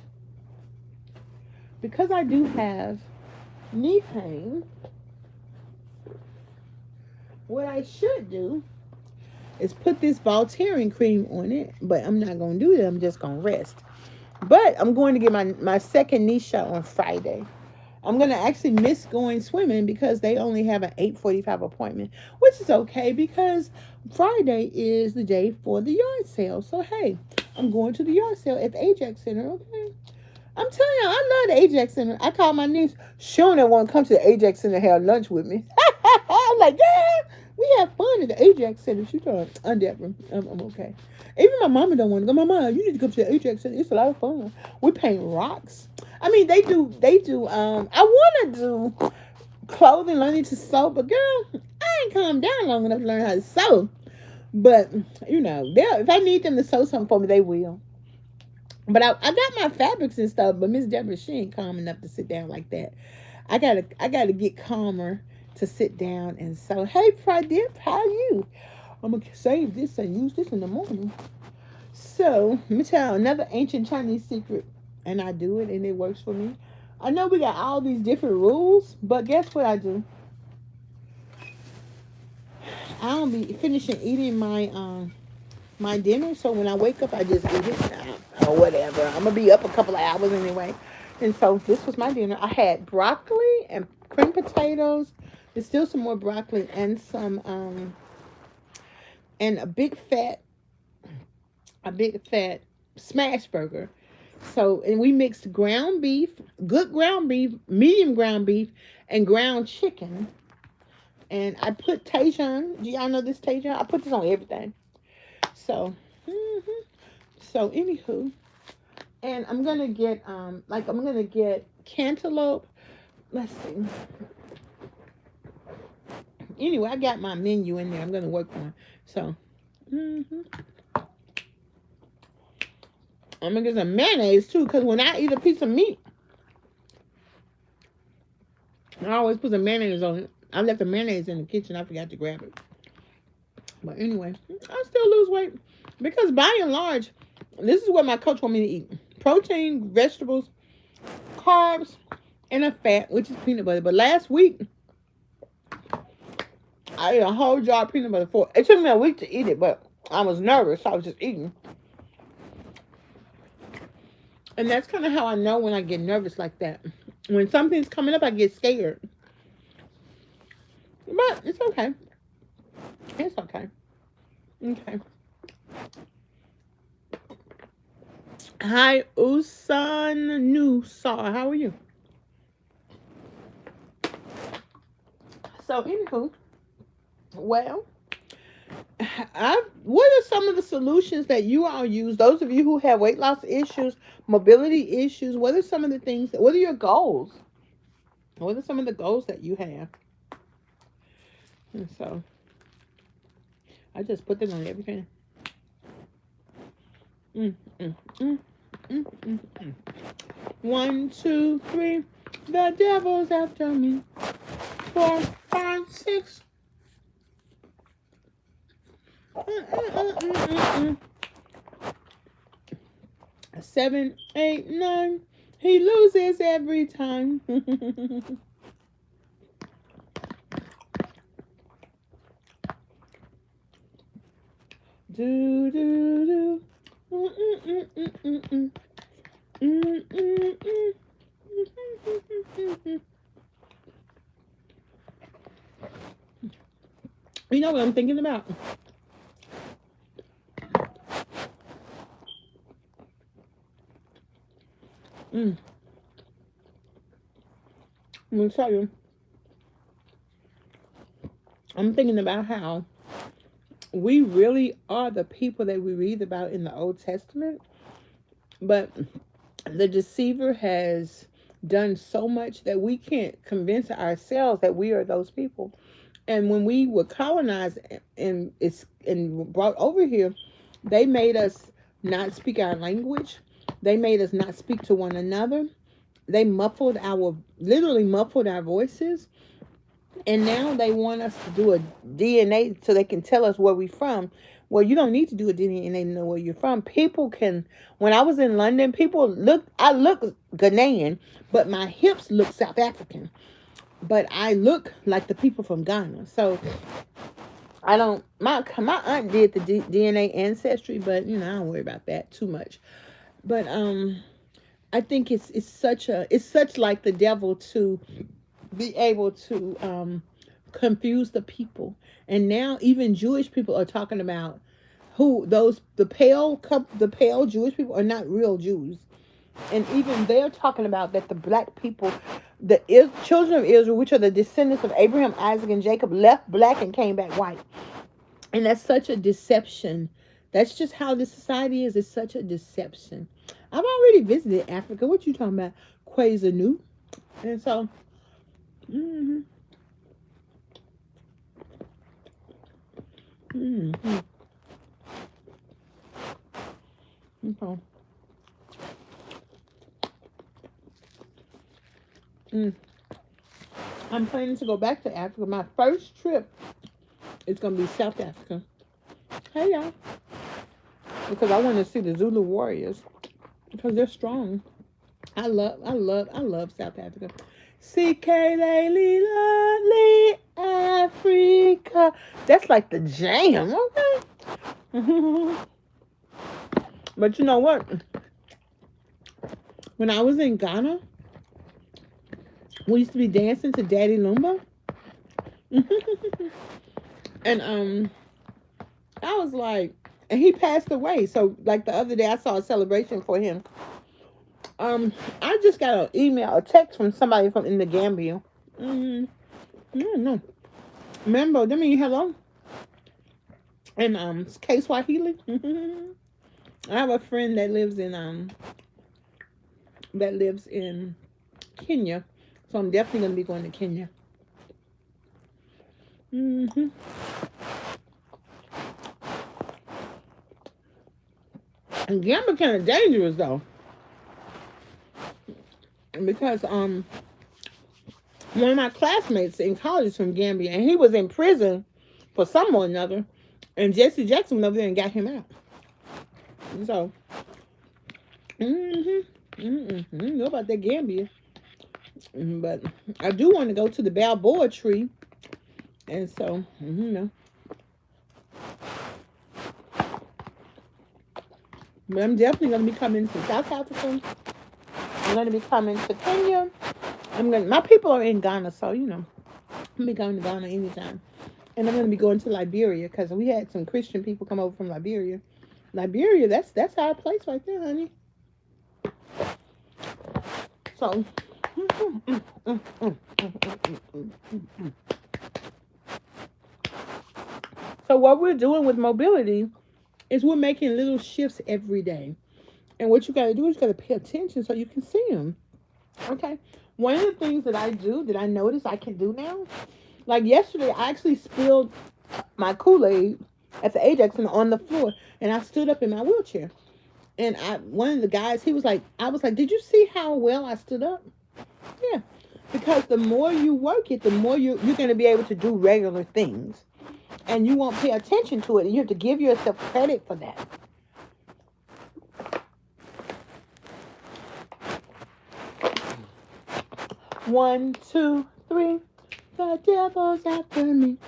knee pain, what I should do is put this Voltaren cream on it, but I'm not going to do that. I'm just going to rest. But I'm going to get my second knee shot on Friday. I'm going to actually miss going swimming because they only have an 8:45 appointment, which is okay because Friday is the day for the yard sale. So, hey, I'm going to the yard sale at the Ajax Center, okay? I'm telling you, I love the Ajax Center. I called my niece. She don't want to come to the Ajax Center and have lunch with me. I'm like, yeah, we have fun at the Ajax Center. She told I'm Deborah. I'm okay. Even my mama don't want to go. Mama, you need to come to the Ajax Center. It's a lot of fun. We paint rocks. I mean, they do. I want to do clothing, learning to sew, but girl, I ain't calmed down long enough to learn how to sew. But if I need them to sew something for me, they will. But I got my fabrics and stuff, but Miss Deborah, she ain't calm enough to sit down like that. I gotta get calmer to sit down and sew. Hey, Pradip, how are you? I'm gonna save this and use this in the morning. So let me tell you another ancient Chinese secret, and I do it, and it works for me. I know we got all these different rules, but guess what I do? I don't be finishing eating my dinner. So when I wake up, I just eat it or whatever. I'm gonna be up a couple of hours anyway. And so this was my dinner. I had broccoli and cream potatoes. There's still some more broccoli and some and a big fat smash burger. So and we mixed ground beef, good ground beef, medium ground beef, and ground chicken. And I put Tajin. Do y'all know this Tajin? I put this on everything. So, So anywho, and I'm gonna get I'm gonna get cantaloupe. Let's see. Anyway, I got my menu in there. I'm gonna work on. So I'm gonna get some mayonnaise too, because when I eat a piece of meat, I always put some mayonnaise on it. I left the mayonnaise in the kitchen. I forgot to grab it. But anyway, I still lose weight because by and large, this is what my coach want me to eat: protein, vegetables, carbs, and a fat, which is peanut butter. But last week, I ate a whole jar of peanut butter. It took me a week to eat it, but I was nervous, so I was just eating. And that's kind of how I know when I get nervous like that. When something's coming up, I get scared. But it's okay. It's okay. Okay. Hi, Usan Nusar. How are you? So, anywho, well, what are some of the solutions that you all use? Those of you who have weight loss issues, mobility issues, what are some of the things what are your goals? What are some of the goals that you have? And so, I just put them on everything. Mm, mm, mm, mm, mm, mm. 1, 2, 3. The devil's after me. 4, 5, 6. 7, 8, 9. He loses every time. Do do do. You know what I'm thinking about? I'm gonna tell you. I'm thinking about how we really are the people that we read about in the Old Testament, but the deceiver has done so much that we can't convince ourselves that we are those people. And when we were colonized and brought over here, they made us not speak our language. They made us not speak to one another. They literally muffled our voices. And now they want us to do a DNA so they can tell us where we're from. Well, you don't need to do a DNA to know where you're from. People can. When I was in London, I look Ghanaian, but my hips look South African. But I look like the people from Ghana. So I don't. My aunt did the DNA ancestry, but I don't worry about that too much. But I think it's such like the devil to be able to confuse the people. And now even Jewish people are talking about the pale Jewish people are not real Jews. And even they're talking about that the black people, children of Israel, which are the descendants of Abraham, Isaac, and Jacob, left black and came back white. And that's such a deception. That's just how this society is. It's such a deception. I've already visited Africa. What you talking about? KwaZulu. And so, mm-hmm. Mm-hmm. Okay. I'm planning to go back to Africa. My first trip is going to be South Africa. Hey, y'all. Because I want to see the Zulu warriors. Because they're strong. I love South Africa. Lee Africa. That's like the jam, okay? But you know what? When I was in Ghana, we used to be dancing to Daddy Lumba. And I was like, and he passed away. So like the other day I saw a celebration for him. I just got an email, a text from somebody from in the Gambia. No. Remember, let me hello. And K Swahili. I have a friend that lives in Kenya, so I'm definitely gonna be going to Kenya. hmm And Gambia kind of dangerous though, because one of my classmates in college is from Gambia, and he was in prison for some or another, and Jesse Jackson went over there and got him out. So, I don't know about that Gambia. But I do want to go to the Balboa tree, and so but I'm definitely going to be coming to South Africa. I'm going to be coming to Kenya. My people are in Ghana, so I'll be going to Ghana anytime. And I'm going to be going to Liberia because we had some Christian people come over from Liberia. Liberia, that's our place right there, honey. So, so what we're doing with mobility is we're making little shifts every day. And what you got to do is you got to pay attention so you can see them. Okay. One of the things that I do that I notice I can do now, like yesterday, I actually spilled my Kool Aid at the Ajax and on the floor, and I stood up in my wheelchair. And one of the guys, he was like, I was like, did you see how well I stood up? Yeah. Because the more you work it, the more you're going to be able to do regular things. And you won't pay attention to it. And you have to give yourself credit for that. One, two, three. The devil's after me.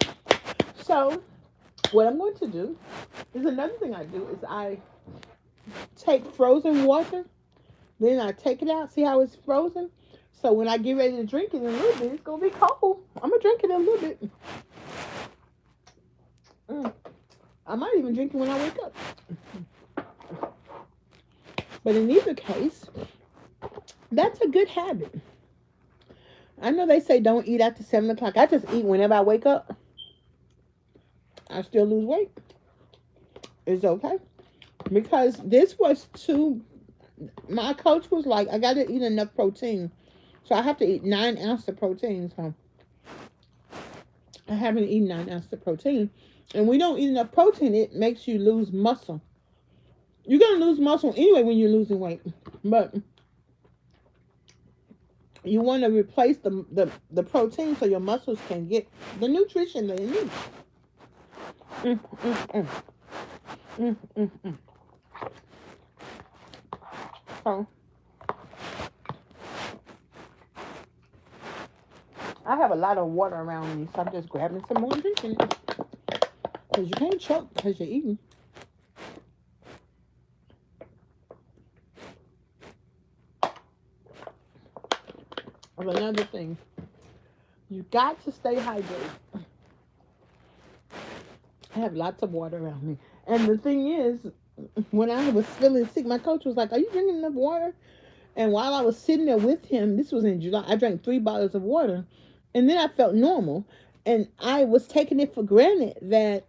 So, what I'm going to do is another thing I do is I take frozen water, then I take it out, see how it's frozen. So when I get ready to drink it in a little bit, it's gonna be cold. I'm gonna drink it in a little bit. Mm. I might even drink it when I wake up. But in either case, that's a good habit. I know they say don't eat after 7 o'clock. I just eat whenever I wake up. I still lose weight. It's okay. Because this was too, my coach was like, I gotta eat enough protein. So I have to eat 9 ounces of protein. So I haven't eaten 9 ounces of protein. And we don't eat enough protein, it makes you lose muscle. You're gonna lose muscle anyway when you're losing weight. But you want to replace the protein so your muscles can get the nutrition they need. Mm, mm, mm, mm. So I have a lot of water around me, so I'm just grabbing some more and drinking it. Because you can't choke because you're eating. And another thing, you got to stay hydrated. I have lots of water around me. And the thing is, when I was feeling sick, my coach was like, are you drinking enough water? And while I was sitting there with him, this was in July, I drank 3 bottles of water. And then I felt normal. And I was taking it for granted that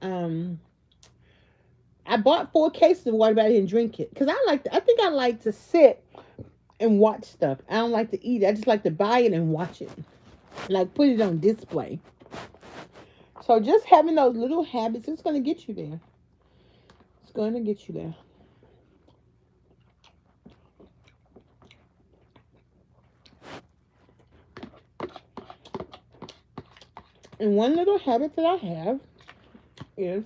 I bought 4 cases of water, but I didn't drink it. Because I think I like to sit and watch stuff. I don't like to eat it. I just like to buy it and watch it. Like put it on display. So just having those little habits, it's going to get you there. It's going to get you there. And one little habit that I have is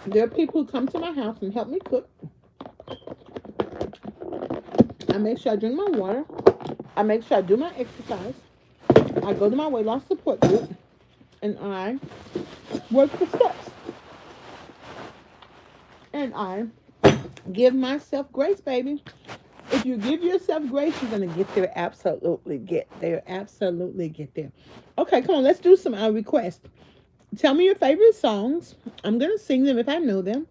there are people who come to my house and help me cook. I make sure I drink my water. I make sure I do my exercise. I go to my weight loss support group. And I work the steps. And I give myself grace, baby. If you give yourself grace, you're going to get there. Absolutely get there. Absolutely get there. Okay, come on. Let's do some requests. Tell me your favorite songs. I'm going to sing them if I know them.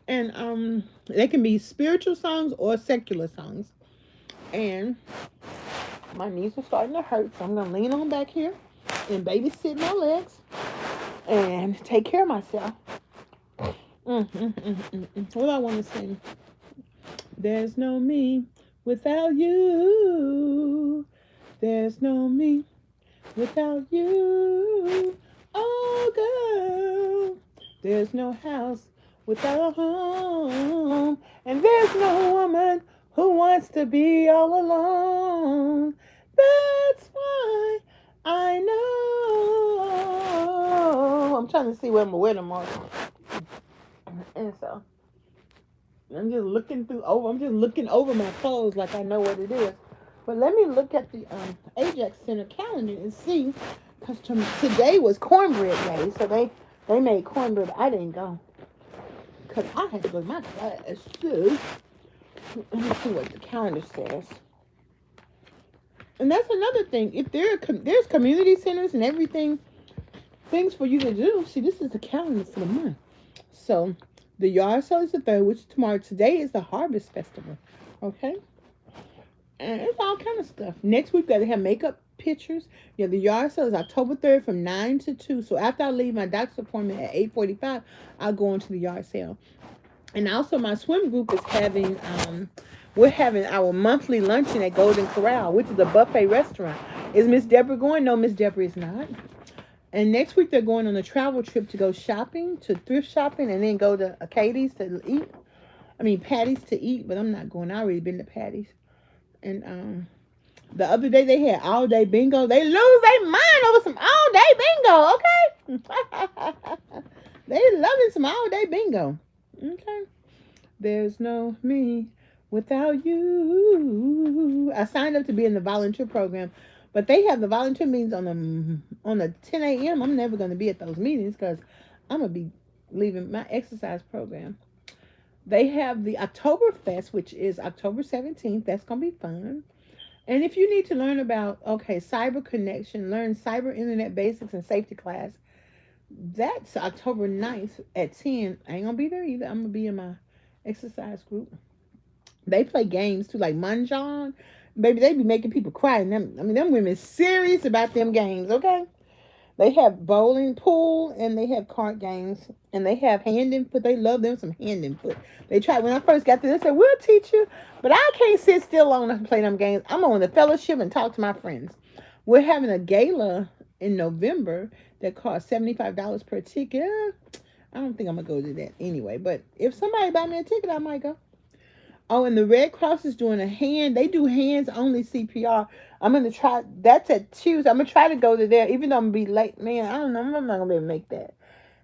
And they can be spiritual songs or secular songs. And my knees are starting to hurt, so I'm going to lean on back here and babysit my legs and take care of myself. What do I want to sing? There's no me without you. There's no me without you. Oh, girl. There's no house without a home. And there's no woman who wants to be all alone. That's why I know. I'm trying to see where I'm wear tomorrow. And so I'm just looking over my clothes like I know what it is. But let me look at the Ajax Center calendar and see, because today was cornbread day, so they made cornbread. I didn't go because I had to go to my class. So let me see what the calendar says. And that's another thing. If there's community centers and everything, things for you to do. See, this is the calendar for the month. So the yard sale is the third, which is tomorrow. Today is the harvest festival. Okay. And it's all kind of stuff. Next week, they have makeup pictures. Yeah, the yard sale is October 3rd from 9 to 2. So after I leave my doctor's appointment at 8:45, I'll go into the yard sale. And also, my swim group is we're having our monthly luncheon at Golden Corral, which is a buffet restaurant. Is Miss Deborah going? No, Miss Deborah is not. And next week, they're going on a travel trip to go shopping, to thrift shopping, and then go to Katie's to eat. I mean, Patty's to eat, but I'm not going. I already been to Patty's. And the other day they had all day bingo. They lose their mind over some all day bingo. Okay, they loving some all day bingo. Okay, there's no me without you. I signed up to be in the volunteer program, but they have the volunteer meetings on the 10 a.m. I'm never going to be at those meetings because I'm gonna be leaving my exercise program. They have the Oktoberfest, which is October 17th. That's gonna be fun. And if you need to learn about, cyber connection, learn cyber internet basics and safety class, that's October 9th at 10. I ain't gonna be there either. I'm gonna be in my exercise group. They play games too, like Mahjong. Baby, they be making people cry. And them women serious about them games, okay? They have bowling, pool, and they have card games. And they have hand and foot. They love them some hand and foot. They tried, when I first got there, they said, we'll teach you. But I can't sit still long enough to play them games. I'm on the fellowship and talk to my friends. We're having a gala in November that costs $75 per ticket. I don't think I'm going to go to that anyway. But if somebody buy me a ticket, I might go. Oh, and the Red Cross is doing they do hands only CPR. I'm gonna try. That's at Tuesday. I'm gonna try to go to there, even though I'm gonna be late. Man, I don't know. I'm not gonna be able to make that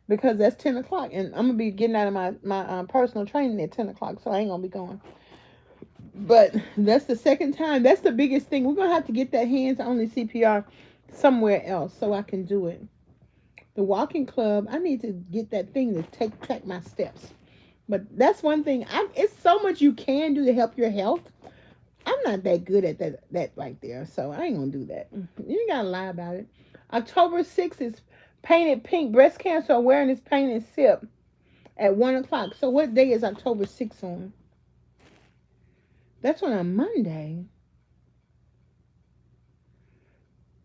because that's 10 o'clock, and I'm gonna be getting out of my personal training at 10 o'clock, so I ain't gonna be going. But that's the second time. That's the biggest thing. We're gonna have to get that hands only CPR somewhere else so I can do it. The walking club. I need to get that thing to track my steps. But that's one thing. It's so much you can do to help your health. I'm not that good at that right there, so I ain't gonna do that. You ain't gotta lie about it. October 6th is Painted Pink Breast Cancer Awareness Paint and Sip at 1 o'clock. So what day is October 6th on? That's on a Monday.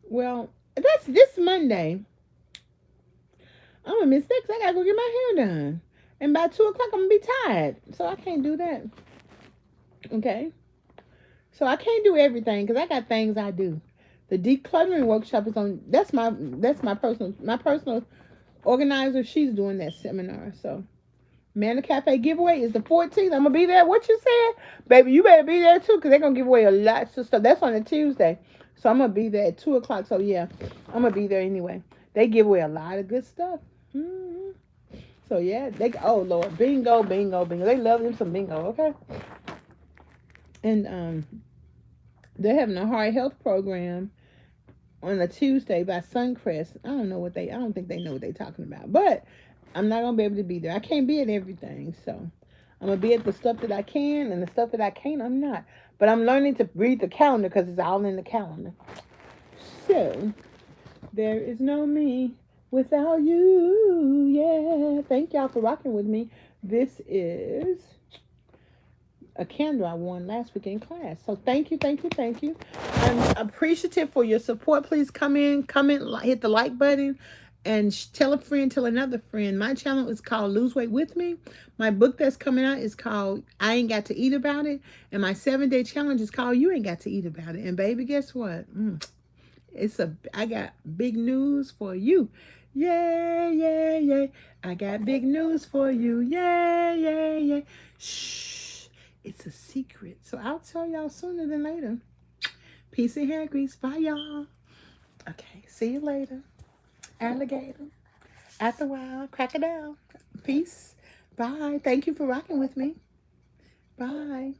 Well, that's this Monday. I'm gonna miss that because I gotta go get my hair done. And by 2 o'clock, I'm gonna be tired, so I can't do that. Okay, so I can't do everything because I got things I do. The decluttering workshop is on. That's my personal organizer. She's doing that seminar. So Manna Cafe giveaway is the 14th. I'm gonna be there. What you said, baby? You better be there too because they're gonna give away a lot of stuff. That's on a Tuesday, so I'm gonna be there at 2 o'clock. So yeah, I'm gonna be there anyway. They give away a lot of good stuff. Mm-hmm. So yeah, oh Lord, bingo, bingo, bingo. They love them some bingo, okay? And they're having a heart health program on a Tuesday by Suncrest. I don't think they know what they're talking about. But I'm not gonna be able to be there. I can't be at everything, so I'm gonna be at the stuff that I can, and the stuff that I can't, I'm not. But I'm learning to read the calendar because it's all in the calendar. So there is no me without you. Yeah. Thank y'all for rocking with me. This is a candle I won last week in class. So thank you, thank you, thank you. I'm appreciative for your support. Please come in, comment, hit the like button. and tell a friend, tell another friend. My channel is called Lose Weight With Me. My book that's coming out is called I Ain't Got to Eat About It. And my 7-day challenge is called You Ain't Got to Eat About It. And baby, guess what? I got big news for you. Yeah, yeah, yeah. I got big news for you. Yeah, yeah, yeah. Shh. It's a secret. So I'll tell y'all sooner than later. Peace and hair grease. Bye, y'all. Okay. See you later. Alligator. At the wild. Crocodile. Peace. Bye. Thank you for rocking with me. Bye.